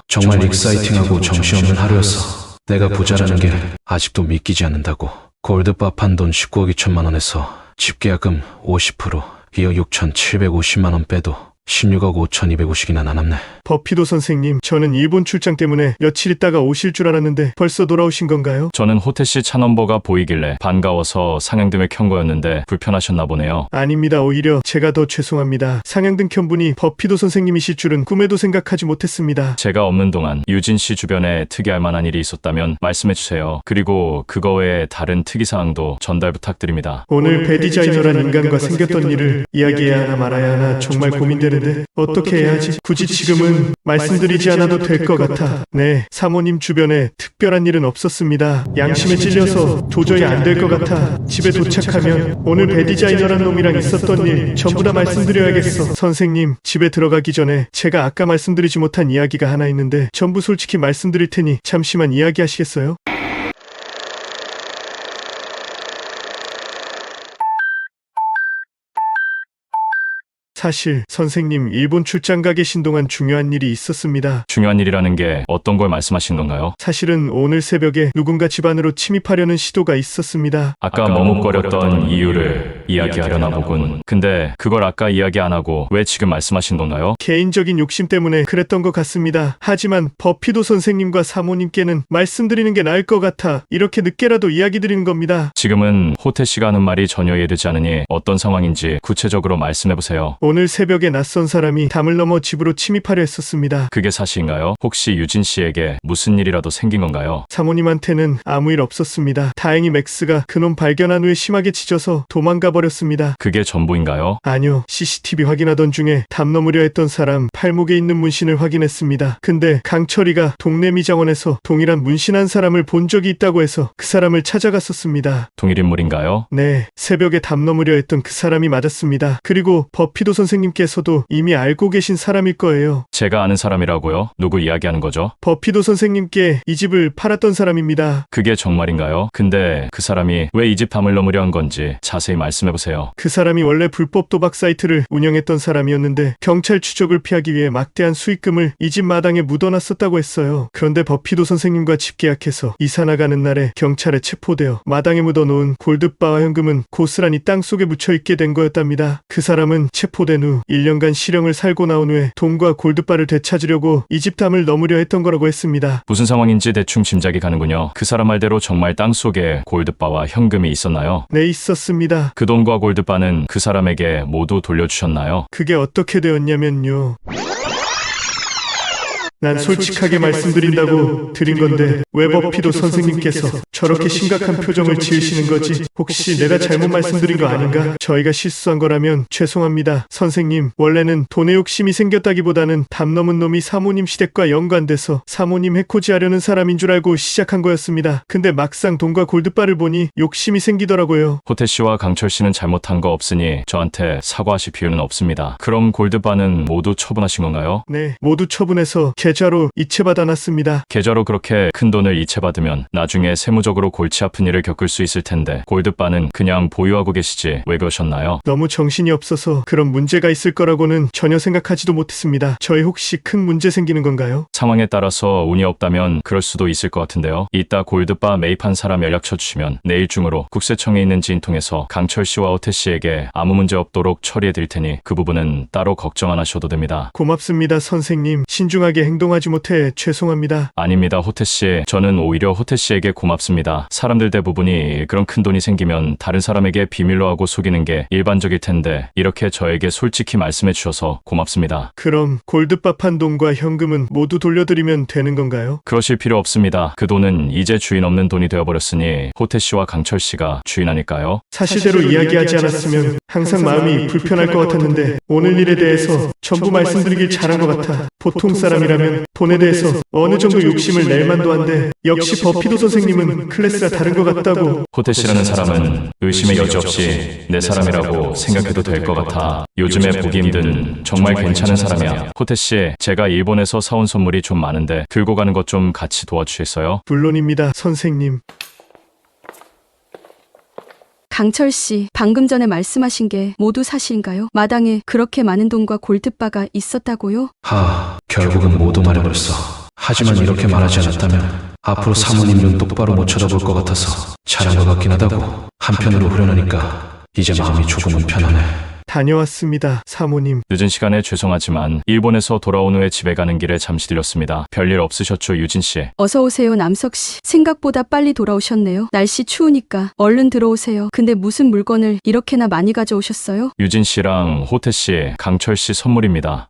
정말 익사이팅하고 정신없는 하루였어. 내가 부자라는 게 아직도 믿기지 않는다고. 골드바 판 돈 19억 2천만 원에서 집계약금 50%, 2억 6,750만 원 빼도 16억 5,250이나 남았네. 버피도 선생님, 저는 일본 출장 때문에 며칠 있다가 오실 줄 알았는데 벌써 돌아오신 건가요? 저는 호태씨 차 넘버가 보이길래 반가워서 상향등을 켠 거였는데 불편하셨나 보네요. 아닙니다. 오히려 제가 더 죄송합니다. 상향등 켠 분이 버피도 선생님이실 줄은 꿈에도 생각하지 못했습니다. 제가 없는 동안 유진 씨 주변에 특이할 만한 일이 있었다면 말씀해주세요. 그리고 그거 외에 다른 특이사항도 전달 부탁드립니다. 오늘 배 디자이너란 인간과 생겼던 일을 이야기해야 하나 말아야 하나 정말 고민되는데 어떻게 해야 하지? 굳이 지금은 말씀드리지 않아도 될 것 같아. 네, 사모님 주변에 특별한 일은 없었습니다. 양심에 찔려서 도저히 안 될 것 같아. 집에 도착하면 오늘 배 디자이너란 놈이랑 있었던 일 전부 다 말씀드려야겠어. 선생님, 집에 들어가기 전에 제가 아까 말씀드리지 못한 이야기가 하나 있는데 전부 솔직히 말씀드릴 테니 잠시만 이야기하시겠어요? 사실 선생님, 일본 출장 가 계신 동안 중요한 일이 있었습니다. 중요한 일이라는 게 어떤 걸 말씀하신 건가요? 사실은 오늘 새벽에 누군가 집안으로 침입하려는 시도가 있었습니다. 아까 머뭇거렸던 이유를 이야기하려나 보군. 근데 그걸 아까 이야기 안 하고 왜 지금 말씀하신 건가요? 개인적인 욕심 때문에 그랬던 것 같습니다. 하지만 버피도 선생님과 사모님께는 말씀드리는 게 나을 것 같아 이렇게 늦게라도 이야기 드리는 겁니다. 지금은 호태 씨가 하는 말이 전혀 이해되지 않으니 어떤 상황인지 구체적으로 말씀해보세요. 오늘 새벽에 낯선 사람이 담을 넘어 집으로 침입하려 했었습니다. 그게 사실인가요? 혹시 유진 씨에게 무슨 일이라도 생긴 건가요? 사모님한테는 아무 일 없었습니다. 다행히 맥스가 그놈 발견한 후에 심하게 짖어서 도망가 버렸습니다. 그게 전부인가요? 아니요. CCTV 확인하던 중에 담 넘으려 했던 사람 팔목에 있는 문신을 확인했습니다. 근데 강철이가 동네 미장원에서 동일한 문신한 사람을 본 적이 있다고 해서 그 사람을 찾아갔었습니다. 동일 인물인가요? 네, 새벽에 담 넘으려 했던 그 사람이 맞았습니다. 그리고 버피도 선생님께서도 이미 알고 계신 사람일 거예요. 제가 아는 사람이라고요? 누구 이야기하는 거죠? 버피도 선생님께 이 집을 팔았던 사람입니다. 그게 정말인가요? 근데 그 사람이 왜 이 집 담을 넘으려 한 건지 자세히 말씀해보세요. 그 사람이 원래 불법 도박 사이트를 운영했던 사람이었는데 경찰 추적을 피하기 위해 막대한 수익금을 이 집 마당에 묻어놨었다고 했어요. 그런데 버피도 선생님과 집 계약해서 이사 나가는 날에 경찰에 체포되어 마당에 묻어놓은 골드바와 현금은 고스란히 땅속에 묻혀있게 된 거였답니다. 그 사람은 체포된 후 1년간 실형을 살고 나온 후에 돈과 골드바를 되찾으려고 이 집 담을 넘으려 했던 거라고 했습니다. 무슨 상황인지 대충 짐작이 가는군요. 그 사람 말대로 정말 땅속에 골드바와 현금이 있었나요? 네, 있었습니다. 그 돈과 골드바는 그 사람에게 모두 돌려주셨나요? 그게 어떻게 되었냐면요. 난 솔직하게 말씀드린다고 드린 건데 왜 버피도 선생님께서 저렇게 심각한 표정을 지으시는 거지? 혹시 내가 잘못 말씀드린 거 아닌가? 저희가 실수한 거라면 죄송합니다. 선생님, 원래는 돈에 욕심이 생겼다기보다는 담 넘은 놈이 사모님 시댁과 연관돼서 사모님 해코지하려는 사람인 줄 알고 시작한 거였습니다. 근데 막상 돈과 골드바를 보니 욕심이 생기더라고요. 호태 씨와 강철 씨는 잘못한 거 없으니 저한테 사과하실 필요는 없습니다. 그럼 골드바는 모두 처분하신 건가요? 네, 모두 처분해서 계좌로 이체받아놨습니다. 계좌로 그렇게 큰 돈을 이체받으면 나중에 세무적으로 골치 아픈 일을 겪을 수 있을 텐데 골드바는 그냥 보유하고 계시지 왜 그러셨나요? 너무 정신이 없어서 그런 문제가 있을 거라고는 전혀 생각하지도 못했습니다. 저희 혹시 큰 문제 생기는 건가요? 상황에 따라서 운이 없다면 그럴 수도 있을 것 같은데요. 이따 골드바 매입한 사람 연락처 주시면 내일 중으로 국세청에 있는 지인 통해서 강철 씨와 호태 씨에게 아무 문제 없도록 처리해 드릴 테니 그 부분은 따로 걱정 안 하셔도 됩니다. 고맙습니다, 선생님. 신중하게 행동하지 못해 죄송합니다. 아닙니다, 호태 씨. 저는 오히려 호태 씨에게 고맙습니다. 사람들 대부분이 그런 큰 돈이 생기면 다른 사람에게 비밀로 하고 속이는 게 일반적일 텐데 이렇게 저에게 솔직히 말씀해 주셔서 고맙습니다. 그럼 골드바 판 돈과 현금은 모두 돌려드리면 되는 건가요? 그러실 필요 없습니다. 그 돈은 이제 주인 없는 돈이 되어버렸으니 호태 씨와 강철 씨가 주인 아닐까요? 사실대로 이야기하지 않았으면 항상 마음이 불편할 것 같았는데 오늘 일에 대해서 전부 말씀드리길 잘한 것 같아. 보통 사람이라면 돈에 대해서 어느 정도 욕심을 낼 만도 한데 역시 버피도 선생님은 클래스가 다른 것 같다고. 호태 씨라는 사람은 의심의 여지 없이 내 사람이라고 생각해도 될 것 같아. 요즘에 보기 힘든 정말 괜찮은 사람이야. 호태 씨, 제가 일본에서 사온 선물이 좀 많은데 들고 가는 것 좀 같이 도와주시겠어요? 물론입니다, 선생님. 강철 씨, 방금 전에 말씀하신 게 모두 사실인가요? 마당에 그렇게 많은 돈과 골드바가 있었다고요? 결국은 모두 말해버렸어. 하지만 이렇게 말하지 않았다면 앞으로 사모님 눈 똑바로 못 쳐다볼 것 같아서 잘한 것 같긴 하다고. 한편으로 후련하니까 이제 마음이 조금은 편하네. 다녀왔습니다, 사모님. 늦은 시간에 죄송하지만 일본에서 돌아온 후에 집에 가는 길에 잠시 들렸습니다. 별일 없으셨죠, 유진 씨? 어서 오세요, 남석 씨. 생각보다 빨리 돌아오셨네요. 날씨 추우니까 얼른 들어오세요. 근데 무슨 물건을 이렇게나 많이 가져오셨어요? 유진 씨랑 호태 씨, 강철 씨 선물입니다.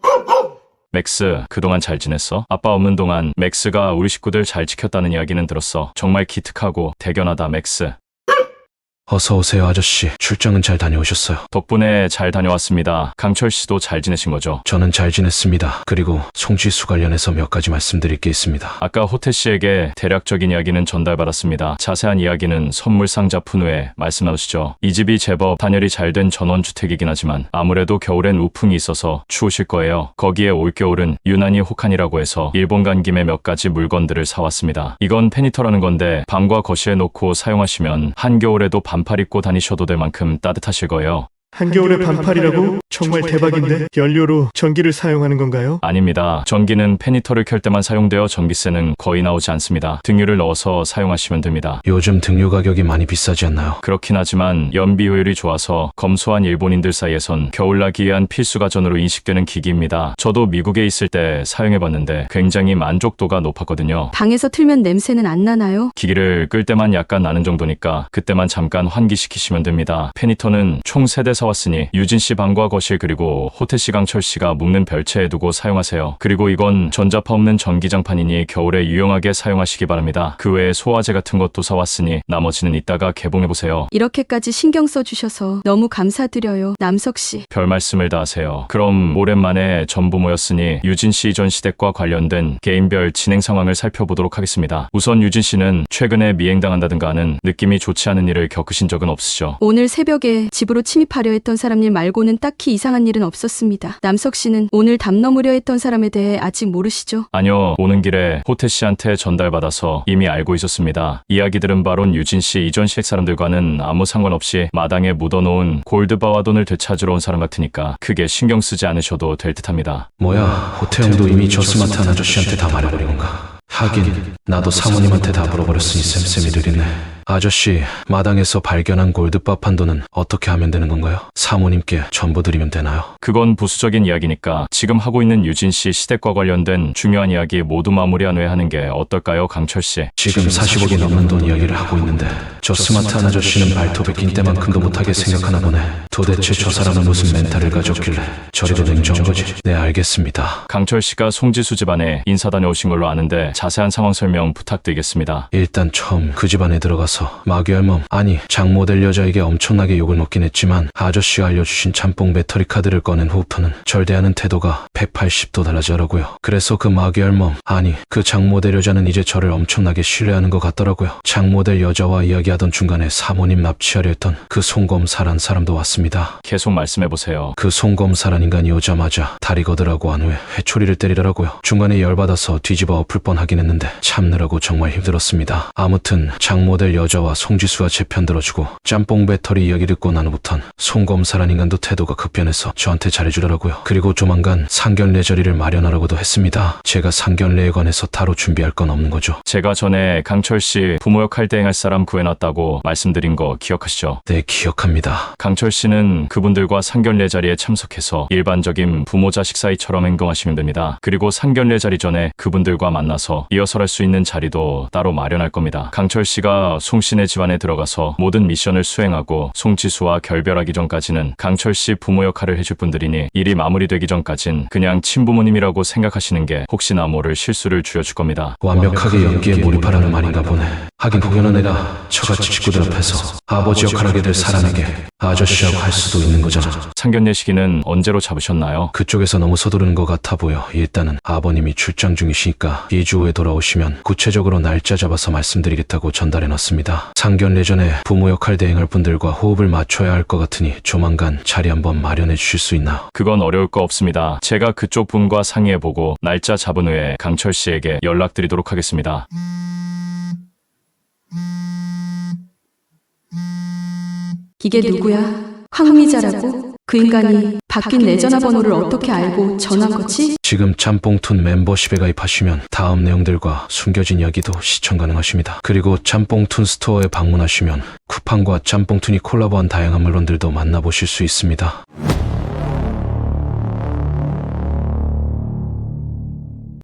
맥스, 그동안 잘 지냈어? 아빠 없는 동안 맥스가 우리 식구들 잘 지켰다는 이야기는 들었어. 정말 기특하고 대견하다, 맥스. 어서 오세요, 아저씨. 출장은 잘 다녀오셨어요? 덕분에 잘 다녀왔습니다. 강철 씨도 잘 지내신 거죠? 저는 잘 지냈습니다. 그리고 송지수 관련해서 몇 가지 말씀드릴 게 있습니다. 아까 호태 씨에게 대략적인 이야기는 전달받았습니다. 자세한 이야기는 선물 상자 푼 후에 말씀 나누시죠. 이 집이 제법 단열이 잘 된 전원주택이긴 하지만 아무래도 겨울엔 우풍이 있어서 추우실 거예요. 거기에 올겨울은 유난히 혹한이라고 해서 일본 간 김에 몇 가지 물건들을 사왔습니다. 이건 페니터라는 건데 방과 거실에 놓고 사용하시면 한겨울에도 반팔 입고 다니셔도 될 만큼 따뜻하실 거예요. 한겨울에 반팔이라고? 정말 대박인데? 연료로 전기를 사용하는 건가요? 아닙니다. 전기는 페니터를 켤 때만 사용되어 전기세는 거의 나오지 않습니다. 등유를 넣어서 사용하시면 됩니다. 요즘 등유 가격이 많이 비싸지 않나요? 그렇긴 하지만 연비 효율이 좋아서 검소한 일본인들 사이에선 겨울나기 위한 필수 가전으로 인식되는 기기입니다. 저도 미국에 있을 때 사용해봤는데 굉장히 만족도가 높았거든요. 방에서 틀면 냄새는 안 나나요? 기기를 끌 때만 약간 나는 정도니까 그때만 잠깐 환기시키시면 됩니다. 페니터는 총 3대 사왔으니 유진 씨 방과 거실 그리고 호태 씨, 강철 씨가 묵는 별채에 두고 사용하세요. 그리고 이건 전자파 없는 전기장판이니 겨울에 유용하게 사용하시기 바랍니다. 그 외에 소화제 같은 것도 사왔으니 나머지는 이따가 개봉해보세요. 이렇게까지 신경 써주셔서 너무 감사드려요, 남석 씨. 별 말씀을 다 하세요. 그럼 오랜만에 전부 모였으니 유진 씨 이전 시댁과 관련된 개인별 진행 상황을 살펴보도록 하겠습니다. 우선 유진 씨는 최근에 미행당한다든가 하는 느낌이 좋지 않은 일을 겪으신 적은 없으시죠? 오늘 새벽에 집으로 침입하려 했던 사람 일 말고는 딱히 이상한 일은 없었습니다. 남석 씨는 오늘 담 넘으려 했던 사람에 대해 아직 모르시죠? 아니요, 오는 길에 호태 씨한테 전달받아서 이미 알고 있었습니다. 이야기 들은 바론 유진 씨 이전 시댁 사람들과는 아무 상관없이 마당에 묻어놓은 골드바와 돈을 되찾으러 온 사람 같으니까 크게 신경 쓰지 않으셔도 될 듯합니다. 뭐야, 호태형도 이미 저 스마트한 아저씨한테 다 말해버린 건가? 하긴 나도 사모님한테 다 물어버렸으니 쌤쌤이 느리네. 아저씨, 마당에서 발견한 골드바 판도는 어떻게 하면 되는 건가요? 사모님께 전부 드리면 되나요? 그건 부수적인 이야기니까 지금 하고 있는 유진 씨 시댁과 관련된 중요한 이야기 모두 마무리한 후에 하는 게 어떨까요, 강철 씨? 지금 40억이 넘는 돈 이야기를 하고 있는데 저 스마트한 아저씨는 발톱에 낀 때만큼도 못하게 생각하나 보네. 도대체 저 사람은 무슨 멘탈을 가졌길래 저리도 냉정한 거지? 네, 알겠습니다. 강철 씨가 송지수 집안에 인사 다녀오신 걸로 아는데 자세한 상황 설명 부탁드리겠습니다. 일단 처음 그 집안에 들어가서 마귀알몸, 아니 장모 될 여자에게 엄청나게 욕을 먹긴 했지만 아저씨가 알려주신 짬뽕 배터리 카드를 꺼낸 후부터는 절 대하는 태도가 180도 달라지더라고요. 그래서 그 마귀알몸, 아니 그 장모 될 여자는 이제 저를 엄청나게 신뢰하는 것 같더라고요. 장모 될 여자와 이야기하던 중간에 사모님 납치하려 했던 그 송검사란 사람도 왔습니다. 계속 말씀해보세요. 그 송검사란 인간이 오자마자 다리 걷으라고 한 후에 회초리를 때리더라고요. 중간에 열받아서 뒤집어 엎을 뻔하긴 했는데 참느라고 정말 힘들었습니다. 아무튼 장모 될 여자와 송지수가 제 편 들어주고 짬뽕 배터리 이야기 듣고 난 후부턴 송검사란 인간도 태도가 급변해서 저한테 잘해주더라고요. 그리고 조만간 상견례 자리를 마련하라고도 했습니다. 제가 상견례에 관해서 따로 준비할 건 없는 거죠? 제가 전에 강철 씨 부모 역할 대행할 사람 구해놨다고 말씀드린 거 기억하시죠? 네, 기억합니다. 강철 씨는 그분들과 상견례 자리에 참석해서 일반적인 부모 자식 사이처럼 행동하시면 됩니다. 그리고 상견례 자리 전에 그분들과 만나서 리허설할 수 있는 자리도 따로 마련할 겁니다. 강철 씨가 송 씨네 집안에 들어가서 모든 미션을 수행하고 송지수와 결별하기 전까지는 강철 씨 부모 역할을 해줄 분들이니 일이 마무리되기 전까진 그냥 친부모님이라고 생각하시는 게 혹시나 모를 실수를 줄여줄 겁니다. 완벽하게 연기에 몰입하라는 말인가 보네. 하긴 혹여나 내가 저같이 식구들 앞에서 아버지 역할 하게 될 사람에게 아저씨라고 할 수도 있는 거잖아. 상견례 시기는 언제로 잡으셨나요? 그쪽에서 너무 서두르는 것 같아 보여. 일단은 아버님이 출장 중이시니까 2주 후에 돌아오시면 구체적으로 날짜 잡아서 말씀드리겠다고 전달해놨습니다. 상견례 전에 부모 역할 대행할 분들과 호흡을 맞춰야 할 것 같으니 조만간 자리 한번 마련해 주실 수 있나요? 그건 어려울 거 없습니다. 제가 그쪽 분과 상의해보고 날짜 잡은 후에 강철 씨에게 연락드리도록 하겠습니다. 이게 누구야? 황미자라고? 그 인간이 바뀐 내 전화번호를 어떻게 알고 전화한 거지? 지금 짬뽕툰 멤버십에 가입하시면 다음 내용들과 숨겨진 이야기도 시청 가능하십니다. 그리고 짬뽕툰 스토어에 방문하시면 쿠팡과 짬뽕툰이 콜라보한 다양한 물건들도 만나보실 수 있습니다.